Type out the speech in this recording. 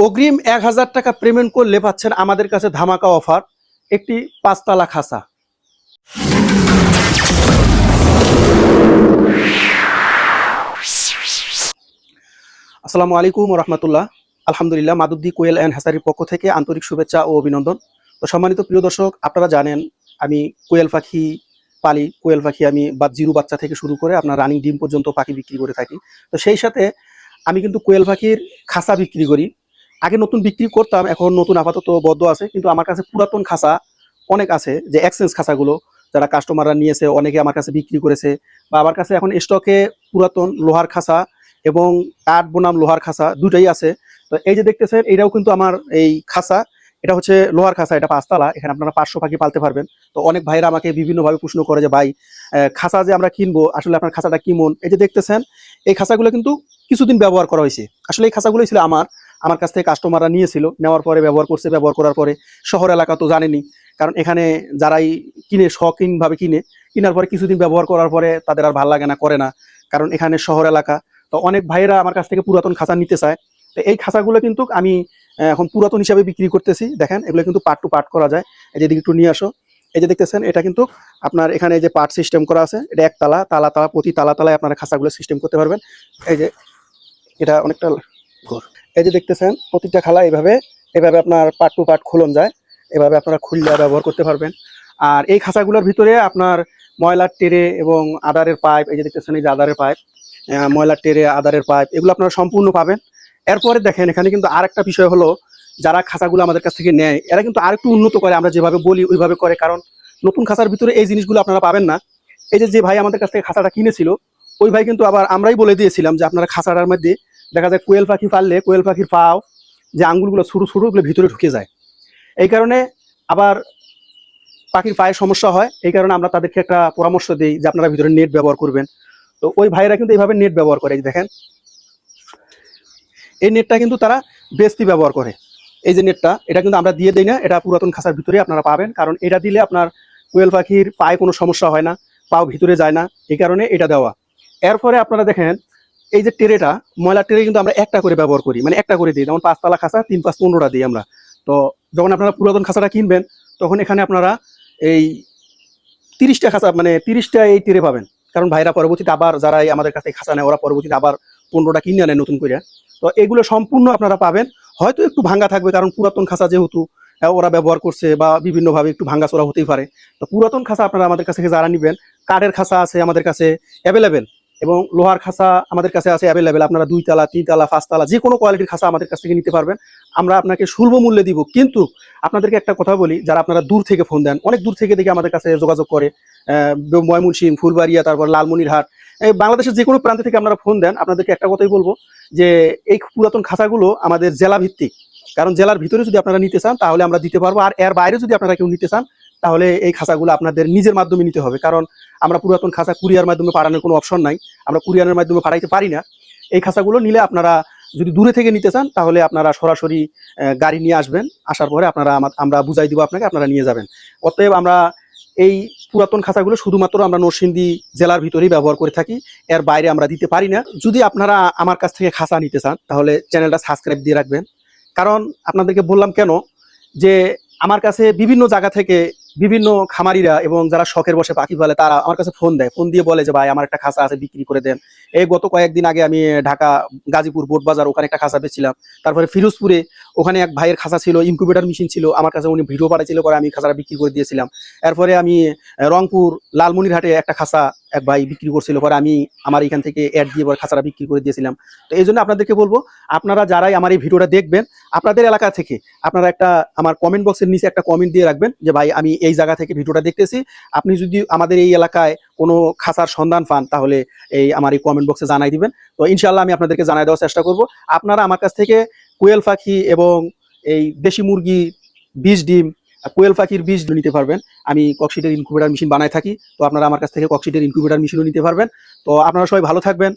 অগ্রিম ১,০০০ টাকা পেমেন্ট করলে পাচ্ছেন আমাদের কাছে ধামাকা অফার, একটি ৫ তালা খাসা। আসসালামু আলাইকুম রহমতুল্লাহ। আলহামদুলিল্লাহ, মাদুদ্দি কোয়েল অ্যান্ড হ্যাসারির পক্ষ থেকে আন্তরিক শুভেচ্ছা ও অভিনন্দন। তো সম্মানিত প্রিয় দর্শক, আপনারা জানেন আমি কোয়েল পাখি পালি। কোয়েল পাখি আমি জিরো বাচ্চা থেকে শুরু করে আপনার রানিং ডিম পর্যন্ত পাখি বিক্রি করে থাকি। তো সেই সাথে আমি কিন্তু কোয়েল পাখির খাসা বিক্রি করি। আগে নতুন বিক্রি করতাম, এখন নতুন আপাতত বদ্ধ আছে, কিন্তু আমার কাছে পুরাতন খাসা অনেক আছে, যে এক্সচেঞ্জ খাসাগুলো যারা কাস্টমাররা নিয়েছে অনেকে আমার কাছে বিক্রি করেছে, বা আমার কাছে এখন স্টকে পুরাতন লোহার খাসা এবং কাঠ বনাম লোহার খাসা দুটাই আছে। তো এই যে দেখতেছেন, এটাও কিন্তু আমার এই খাসা, এটা হচ্ছে লোহার খাসা, এটা ৫ তালা। এখানে আপনারা ৫০০ পাখি পালতে পারবেন। তো অনেক ভাইরা আমাকে বিভিন্নভাবে প্রশ্ন করে যে ভাই, খাসা যে আমরা কিনবো, আসলে আপনার খাসাটা কেমন? এই যে দেখতেছেন, এই খাসাগুলো কিন্তু কিছুদিন ব্যবহার করা হয়েছে। আসলে এই খাসাগুলোই ছিল আমার কাছ থেকে কাস্টমাররা নিয়েছিল, নেওয়ার পরে ব্যবহার করছে। ব্যবহার করার পরে শহর এলাকা তো জানেনি, কারণ এখানে যারাই কিনে শৌখিনভাবে কেনার পরে কিছুদিন ব্যবহার করার পরে তাদের আর ভালো লাগে না, করে না, কারণ এখানে শহর এলাকা। তো অনেক ভাইয়েরা আমার কাছ থেকে পুরাতন খাসা নিতে চায়। তো এই খাসাগুলো কিন্তু আমি এখন পুরাতন হিসাবে বিক্রি করতেছি। দেখেন, এগুলো কিন্তু পার্ট টু পার্ট করা যায়। এই যে দিকে একটু নিয়ে আসো, এই যে দেখতেছেন, এটা কিন্তু আপনার এখানে যে পার্ট সিস্টেম করা আছে, এটা এক তালা তালা তালা, প্রতি তালা তালায় আপনারা খাসাগুলো সিস্টেম করতে পারবেন। এই যে এটা অনেকটা ঘর, এই যে দেখতেছেন, প্রতিটা খালা এভাবে এভাবে আপনার পার্ট টু পার্ট খোলন যায়, এভাবে আপনারা খুললে ব্যবহার করতে পারবেন। আর এই খাঁচাগুলোর ভিতরে আপনার ময়লার টেরে এবং আদারের পাইপ, এই যে দেখতেছেন, এই যে আদারের পাইপ, ময়লার টেরে আদারের পাইপ, এগুলো আপনারা সম্পূর্ণ পাবেন। এরপরে দেখেন, এখানে কিন্তু আরেকটা বিষয় হলো, যারা খাঁচাগুলো আমাদের কাছ থেকে নেয় এরা কিন্তু আরেকটু উন্নত করে, আমরা যেভাবে বলি ওইভাবে করে, কারণ নতুন খাঁচার ভিতরে এই জিনিসগুলো আপনারা পাবেন না। এই যে ভাই আমাদের কাছ থেকে খাঁচাটা কিনেছিল, ওই ভাই কিন্তু আবার আমরাই বলে দিয়েছিলাম যে আপনারা খাঁচাটার মধ্যে দেখা যায় কোয়েল পাখি পাললে কোয়েল পাখির পাও যে আঙ্গুলগুলো ছোটো ছোটো, ওগুলো ভিতরে ঢুকে যায়। এই কারণে আবার পাখির পায়ের সমস্যা হয়। এই কারণে আমরা তাদেরকে একটা পরামর্শ দিই যে আপনারা ভিতরে নেট ব্যবহার করবেন। তো ওই ভাইরা কিন্তু এইভাবে নেট ব্যবহার করে। দেখেন, এই নেটটা কিন্তু তারা বেস্তি ব্যবহার করে। এই যে নেটটা, এটা কিন্তু আমরা দিয়ে দিই না, এটা পুরাতন খাঁচার ভিতরে আপনারা পাবেন, কারণ এটা দিলে আপনার কোয়েল পাখির পায়ে কোনো সমস্যা হয় না, পাও ভিতরে যায় না, এই কারণে এটা দেওয়া। এরপরে আপনারা দেখেন, এই যে টেরেটা, ময়লার টেরে কিন্তু আমরা একটা করে ব্যবহার করি, মানে একটা করে দিই। যেমন ৫ তালা খাঁচা ৩ ৫ ১৫টা দিই আমরা। তো যখন আপনারা পুরাতন খাঁচাটা কিনবেন, তখন এখানে আপনারা এই ৩০টা খাঁচা, মানে ৩০টা এই টেরে পাবেন। কারণ ভাইরা পরবর্তীতে আবার যারা আমাদের কাছে খাঁচা নেয়, ওরা পরবর্তীতে আবার ১৫টা কিনে আনে নতুন করে। তো এগুলো সম্পূর্ণ আপনারা পাবেন। হয়তো একটু ভাঙ্গা থাকবে, কারণ পুরাতন খাঁচা যেহেতু ওরা ব্যবহার করছে, বা বিভিন্নভাবে একটু ভাঙ্গাচোরা হতেই পারে। তো পুরাতন খাঁচা আপনারা আমাদের কাছ থেকে যারা নেবেন, কাঠের খাঁচা আছে আমাদের কাছে অ্যাভেলেবেল, এবং লোহার খাঁচা আমাদের কাছে আছে অ্যাভেলেবেল। আপনারা ২ তালা ৩ তালা ৫ তালা যে কোনো কোয়ালিটির খাঁচা আমাদের কাছ থেকে নিতে পারবেন। আমরা আপনাকে সুলভ মূল্যে দিব। কিন্তু আপনাদেরকে একটা কথা বলি, যারা আপনারা দূর থেকে ফোন দেন, অনেক দূর থেকে দেখে আমাদের কাছে যোগাযোগ করে, ময়মনসিংহ, ফুলবাড়িয়া, তারপর লালমনিরহাট, বাংলাদেশের যে কোনো প্রান্ত থেকে আপনারা ফোন দেন, আপনাদেরকে একটা কথাই বলবো যে এই পুরাতন খাঁচাগুলো আমাদের জেলা ভিত্তিক। কারণ জেলার ভিতরে যদি আপনারা নিতে চান তাহলে আমরা দিতে পারবো, আর এর বাইরে যদি আপনারা কেউ নিতে চান তাহলে এই খাঁচাগুলো আপনাদের নিজের মাধ্যমে নিতে হবে। কারণ আমরা পুরাতন খাঁচা কুরিয়ার মাধ্যমে পাঠানোর কোনো অপশন নাই, আমরা কুরিয়ারের মাধ্যমে পাঠাইতে পারি না। এই খাঁচাগুলো নিলে আপনারা যদি দূরে থেকে নিতে চান তাহলে আপনারা সরাসরি গাড়ি নিয়ে আসবেন, আসার পরে আমরা বুঝাই দিব আপনাকে, আপনারা নিয়ে যাবেন। অতএব আমরা এই পুরাতন খাঁচাগুলো শুধুমাত্র আমরা নরসিংদী জেলার ভিতরেই ব্যবহার করে থাকি, এর বাইরে আমরা দিতে পারি না। যদি আপনারা আমার কাছ থেকে খাঁচা নিতে চান তাহলে চ্যানেলটা সাবস্ক্রাইব দিয়ে রাখবেন। কারণ আপনাদেরকে বললাম কেন, যে আমার কাছে বিভিন্ন জায়গা থেকে বিভিন্ন খামারিরা এবং যারা শখের বসে পাখি পালে, তারা আমার কাছে ফোন দেয়, ফোন দিয়ে বলে যে ভাই আমার একটা খাঁচা আছে, বিক্রি করে দেন। এই গত কয়েকদিন আগে আমি ঢাকা গাজীপুর বোটবাজার, ওখানে একটা খাঁচা বেচছিলাম। তারপরে ফিরোজপুরে ওখানে এক ভাইয়ের খাঁচা ছিল, ইনকিউবেটর মেশিন ছিল, আমার কাছে উনি ভিডিও পাঠাইছিল, পরে আমি খাঁচাটা বিক্রি করে দিয়েছিলাম। এরপরে আমি রংপুর লালমনিরহাটে একটা খাঁচা এক ভাই বিক্রি করছিল, পরে আমি আমার এখান থেকে অ্যাড দিয়ে পরে খাঁচাটা বিক্রি করে দিয়েছিলাম। তো এই জন্য আপনাদেরকে বলবো, আপনারা যারাই আমার এই ভিডিওটা দেখবেন, আপনাদের এলাকা থেকে আপনারা একটা আমার কমেন্ট বক্সের নিচে একটা কমেন্ট দিয়ে রাখবেন যে ভাই আমি এই জায়গা থেকে ভিডিওটা দেখতেছি। আপনি যদি আমাদের এই এলাকায় কোনো খাঁচার সন্ধান পান তাহলে আমার এই কমেন্ট বক্সে জানাই দিবেন। তো ইনশাল্লাহ আমি আপনাদেরকে জানাই দেওয়ার চেষ্টা করব। আপনারা আমার কাছ থেকে কোয়েল পাখি এবং এই দেশি মুরগি বীজ ডিম, কোয়েল পাখির বীজ নিতে পারবেন। আমি ককশিটের ইনকিউবেটর মেশিন বানাই থাকি, তো আপনারা আমার কাছ থেকে ককশিটের ইনকিউবেটর মেশিনও নিতে পারবেন। তো আপনারা সবাই ভালো থাকবেন।